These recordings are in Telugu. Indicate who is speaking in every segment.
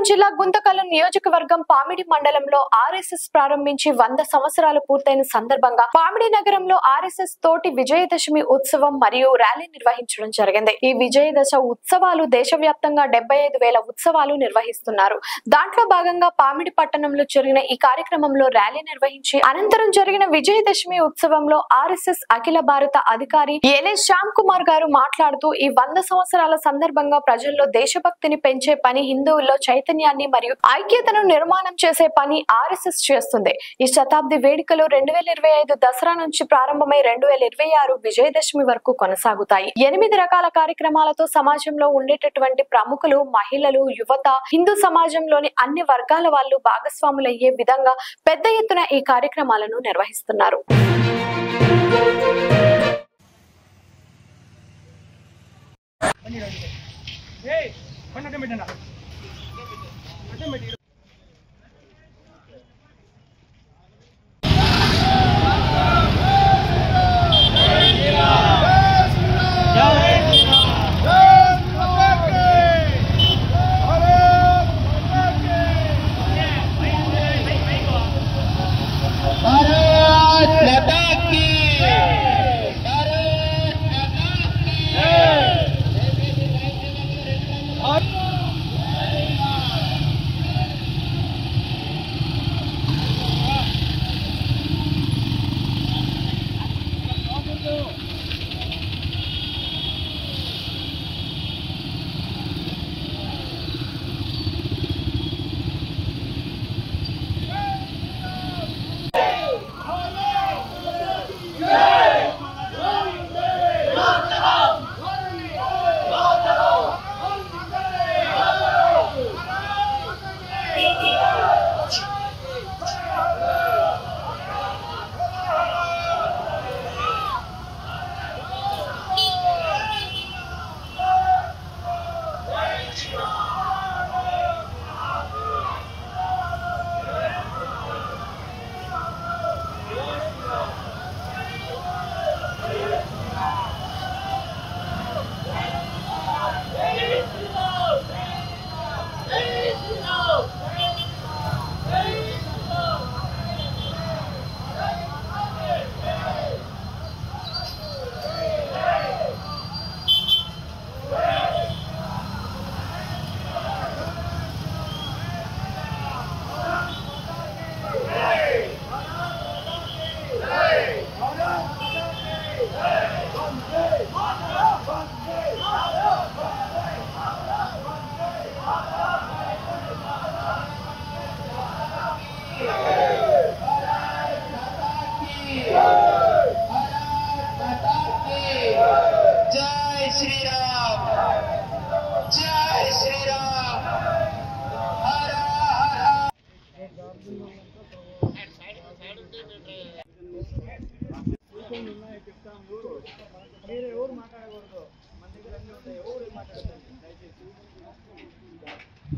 Speaker 1: జిల్లా గుంతకల్ నియోజకవర్గం పామిడి మండలంలో ఆర్ఎస్ఎస్ ప్రారంభించి 100 సంవత్సరాలు పూర్తయిన సందర్భంగా పామిడి నగరంలో ఆర్ఎస్ఎస్ తోటి విజయదశమి ఉత్సవం మరియు ర్యాలీ నిర్వహించడం జరిగింది. ఈ విజయదశ ఉత్సవాలు దేశవ్యాప్తంగా 75,000 ఉత్సవాలు నిర్వహిస్తున్నారు. దాంట్లో భాగంగా పామిడి పట్టణంలో జరిగిన ఈ కార్యక్రమంలో ర్యాలీ నిర్వహించి అనంతరం జరిగిన విజయదశమి ఉత్సవంలో ఆర్ఎస్ఎస్ అఖిల భారత అధికారి ఎలే శ్యామ్ కుమార్ గారు మాట్లాడుతూ ఈ 100 సంవత్సరాల సందర్భంగా ప్రజల్లో దేశభక్తిని పెంచే పని, హిందువుల్లో చైతన్యాన్ని మరియు ఐక్యతను నిర్మాణం చేసే పని ఆర్ఎస్ఎస్ చేస్తుంది. ఈ శతాబ్ది వేడుకలు 2025 దసరా నుంచి ప్రారంభమై 2026 విజయదశమి వరకు కొనసాగుతాయి. 8 రకాల కార్యక్రమాలతో సమాజంలో ఉండేటటువంటి ప్రముఖులు, మహిళలు, యువత, హిందూ సమాజంలోని అన్ని వర్గాల వాళ్ళు భాగస్వాములయ్యే విధంగా పెద్ద ఎత్తున ఈ కార్యక్రమాలను నిర్వహిస్తున్నారు.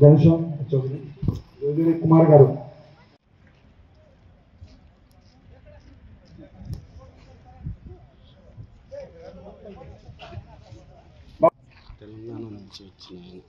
Speaker 2: జనశం కుమార్ గారు
Speaker 3: తెలంగాణ నుంచి వచ్చిన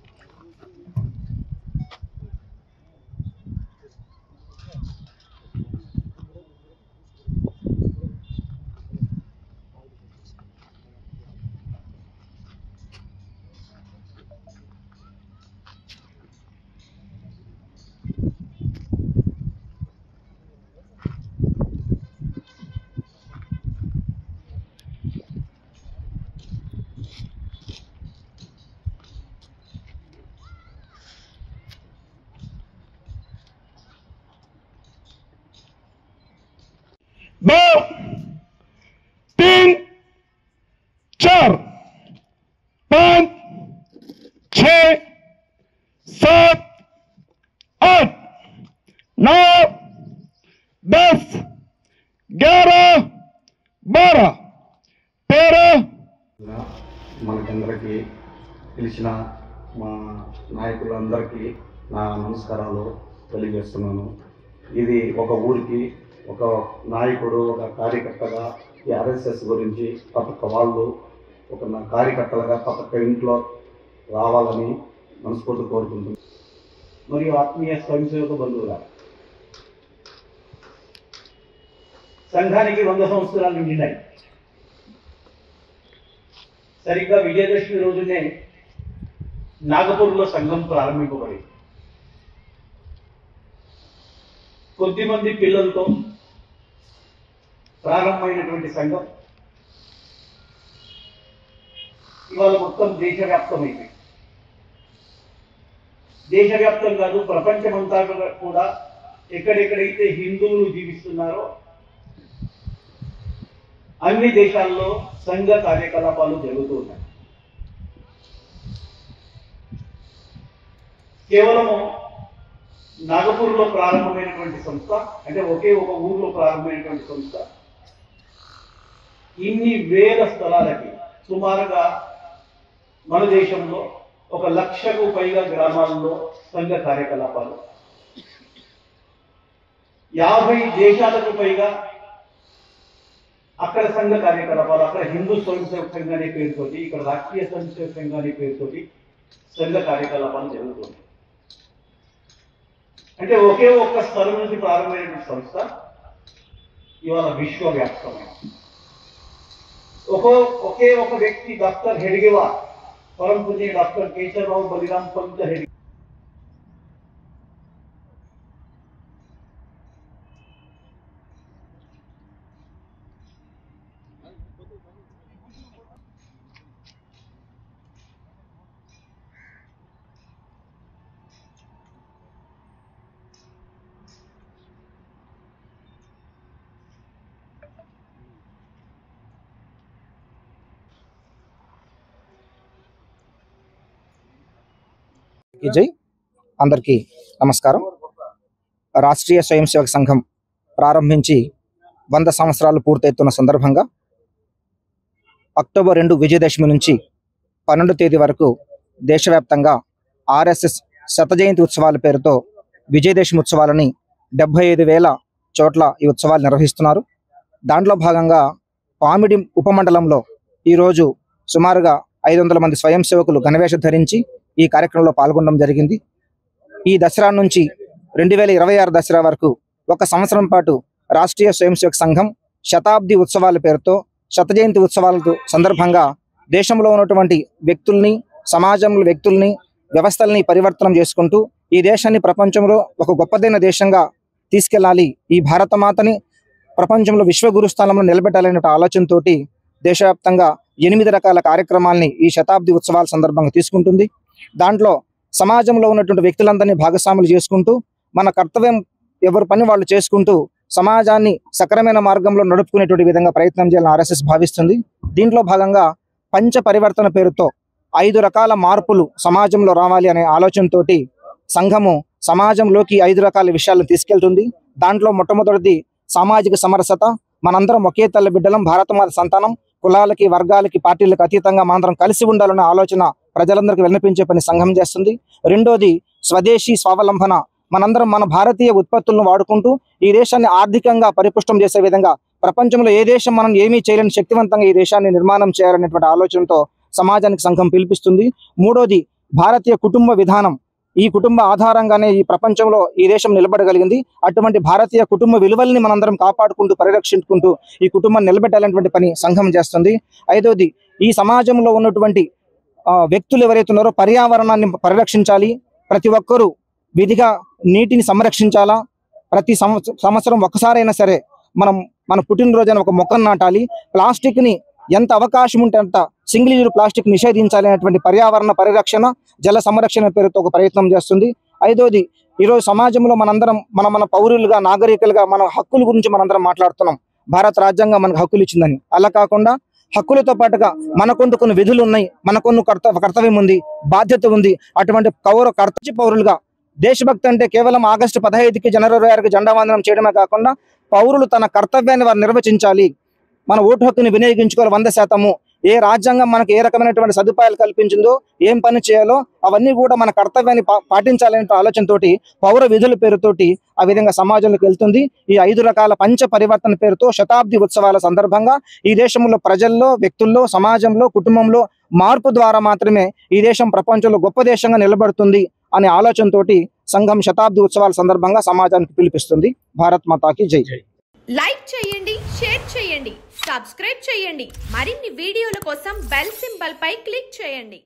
Speaker 2: दो तीन चार पाँच छः सात आठ नौ 10 11 12 13
Speaker 3: మనకందరికీ తెలిసిన మా నాయకులందరికీ నా నమస్కారాలు తెలియజేస్తున్నాను. ఇది ఒక ఊరికి ఒక నాయకుడు, ఒక కార్యకర్తగా ఈ ఆర్ఎస్ఎస్ గురించి ప్రతి ఒక్క వాళ్ళు ఒక కార్యకర్తలుగా ప్రతి ఒక్క ఇంట్లో రావాలని మనస్ఫూర్తి కోరుకుంటున్నాను. మరియు ఆత్మీయ స్వయంసేవక బంధువుల సంఘానికి 100 సంవత్సరాలు నిండినాయి. సరిగ్గా విజయదశమి రోజునే నాగపూర్లో సంఘం ప్రారంభింపబడింది. కొద్దిమంది పిల్లలతో ప్రారంభమైనటువంటి సంఘం ఇవాళ మొత్తం దేశవ్యాప్తమైంది. దేశవ్యాప్తం కాదు, ప్రపంచమంతా కూడా ఎక్కడెక్కడైతే హిందువులు జీవిస్తున్నారో అన్ని దేశాల్లో సంఘ కార్యకలాపాలు జరుగుతూ ఉన్నాయి. కేవలము నాగపూర్లో ప్రారంభమైనటువంటి సంస్థ, అంటే ఒకే ఒక ఊర్లో ప్రారంభమైనటువంటి సంస్థ ఇన్ని వేల స్థలాలకి సుమారుగా మన దేశంలో 1,00,000కు పైగా గ్రామాల్లో సంఘ కార్యకలాపాలు, 50 దేశాలకు పైగా అక్కడ సంఘ కార్యకలాపాలు, అక్కడ హిందూ స్వయం సేవక సంఘం అనే పేరుతోటి, ఇక్కడ రాష్ట్రీయ స్వయం సేవక సంఘం అనే పేరుతోటి సంఘ కార్యకలాపాలు జరుగుతుంది. అంటే ఒకే ఒక్క స్థలం నుంచి ప్రారంభమైనటువంటి సంస్థ ఇవాళ విశ్వవ్యాప్తమైంది. ఒకే ఒక వ్యక్తి డాక్టర్ హెడ్గేవార్, परम पूज्य डॉक्टर केशवराव बलिराम पंत हेडगे
Speaker 4: జై అందరికీ నమస్కారం. రాష్ట్రీయ స్వయం సేవక సంఘం ప్రారంభించి 100 సంవత్సరాలు పూర్తవుతున్న సందర్భంగా అక్టోబర్ 2 విజయదశమి నుంచి 12 తేదీ వరకు దేశవ్యాప్తంగా ఆర్ఎస్ఎస్ శత జయంతి ఉత్సవాల పేరుతో విజయదశమి ఉత్సవాలని 75,000 చోట్ల ఈ ఉత్సవాలు నిర్వహిస్తున్నారు. దాంట్లో భాగంగా పామిడి ఉపమండలంలో ఈరోజు సుమారుగా 500 మంది స్వయం సేవకులు గణవేషం ధరించి ఈ కార్యక్రమంలో పాల్గొనడం జరిగింది. ఈ దసరా నుంచి 2026 దసరా వరకు 1 సంవత్సరం పాటు రాష్ట్రీయ స్వయం సేవక సంఘం శతాబ్ది ఉత్సవాల పేరుతో శత జయంతి ఉత్సవాల సందర్భంగా దేశంలో ఉన్నటువంటి వ్యక్తుల్ని, సమాజంలో వ్యక్తుల్ని, వ్యవస్థల్ని పరివర్తనం చేసుకుంటూ ఈ దేశాన్ని ప్రపంచంలో ఒక గొప్పదైన దేశంగా తీసుకెళ్లాలి, ఈ భారతమాతని ప్రపంచంలో విశ్వగురు స్థానంలో నిలబెట్టాలనే ఆలోచనతోటి దేశవ్యాప్తంగా 8 రకాల కార్యక్రమాలని ఈ శతాబ్ది ఉత్సవాల సందర్భంగా తీసుకుంటుంది. దాంట్లో సమాజంలో ఉన్నటువంటి వ్యక్తులందరినీ భాగస్వాములు చేసుకుంటూ మన కర్తవ్యం ఎవరి పని వాళ్ళు చేసుకుంటూ సమాజాన్ని సక్రమైన మార్గంలో నడుపుకునేటువంటి విధంగా ప్రయత్నం చేయాలని ఆర్ఎస్ఎస్ భావిస్తుంది. దీంట్లో భాగంగా పంచ పరివర్తన పేరుతో 5 రకాల మార్పులు సమాజంలో రావాలి అనే ఆలోచనతోటి సంఘము సమాజంలోకి 5 రకాల విషయాలను తీసుకెళ్తుంది. దాంట్లో మొట్టమొదటిది సామాజిక సమరసత. మనందరం ఒకే తల్లి బిడ్డలం, భారతమాత సంతానం, కులాలకి, వర్గాలకి, పార్టీలకు అతీతంగా మనందరం కలిసి ఉండాలన్న ఆలోచన ప్రజలందరికీ విన్నపించే పని సంఘం చేస్తుంది. రెండోది స్వదేశీ స్వావలంబన. మనందరం మన భారతీయ ఉత్పత్తులను వాడుకుంటూ ఈ దేశాన్ని ఆర్థికంగా పరిపుష్టం చేసే విధంగా ప్రపంచంలో ఏ దేశం మనం ఏమీ చేయలేని శక్తివంతంగా ఈ దేశాన్ని నిర్మాణం చేయాలనేటువంటి ఆలోచనతో సమాజానికి సంఘం పిలిపిస్తుంది. మూడోది భారతీయ కుటుంబ విధానం. ఈ కుటుంబ ఆధారంగానే ఈ ప్రపంచంలో ఈ దేశం నిలబడగలిగింది. అటువంటి భారతీయ కుటుంబ విలువల్ని మనందరం కాపాడుకుంటూ పరిరక్షించుకుంటూ ఈ కుటుంబాన్ని నిలబెట్టాలనేటువంటి పని సంఘం చేస్తుంది. ఐదోది ఈ సమాజంలో ఉన్నటువంటి వ్యక్తులు ఎవరైతే ఉన్నారో పర్యావరణాన్ని పరిరక్షించాలి. ప్రతి ఒక్కరూ విధిగా నీటిని సంరక్షించాలా. ప్రతి సంవత్సరం ఒక్కసారైనా సరే మన పుట్టినరోజైన ఒక మొక్కను నాటాలి. ప్లాస్టిక్ని ఎంత అవకాశం ఉంటే అంత సింగిల్ యూజ్ ప్లాస్టిక్ నిషేధించాలి అనేటువంటి పర్యావరణ పరిరక్షణ, జల సంరక్షణ పేరుతో ఒక ప్రయత్నం చేస్తుంది. ఐదోది ఈరోజు సమాజంలో మనందరం మన పౌరులుగా, నాగరికులుగా మన హక్కుల గురించి మనందరం మాట్లాడుతున్నాం. భారత రాజ్యాంగం మనకు హక్కులు ఇచ్చిందని. అలా కాకుండా హక్కులతో పాటుగా మనకొంత కొన్ని విధులు ఉన్నాయి, మనకొన్ని కర్తవ్యం ఉంది, బాధ్యత ఉంది. అటువంటి కర్తవ్య పౌరులుగా దేశభక్తి అంటే కేవలం ఆగస్టు 15కి జనవరి 26కి జెండా వందనం చేయడమే కాకుండా పౌరులు తన కర్తవ్యాన్ని వారు నిర్వచించాలి. మన ఓటు హక్కుని వినియోగించుకోవాలి 100%. ఏ రాజ్యాంగం మనకు ఏ రకమైనటువంటి సదుపాయాలు కల్పించిందో, ఏం పని చేయాలో అవన్నీ కూడా మన కర్తవ్యాన్ని పాటించాలనే ఆలోచనతోటి పౌర విధుల పేరుతోటి ఆ విధంగా సమాజంలోకి వెళ్తుంది. ఈ 5 రకాల పంచ పరివర్తన పేరుతో శతాబ్ది ఉత్సవాల సందర్భంగా ఈ దేశంలో ప్రజల్లో, వ్యక్తుల్లో, సమాజంలో, కుటుంబంలో మార్పు ద్వారా మాత్రమే ఈ దేశం ప్రపంచంలో గొప్ప దేశంగా నిలబడుతుంది అనే ఆలోచనతోటి సంఘం శతాబ్ది ఉత్సవాల సందర్భంగా సమాజానికి పిలుపిస్తుంది. భారత్ మాతాకి జై.
Speaker 5: లైక్ చేయండి, షేర్ చేయండి, సబ్స్క్రైబ్ చేయండి. మరిన్ని వీడియోల కోసం బెల్ సింబల్ పై క్లిక్ చేయండి.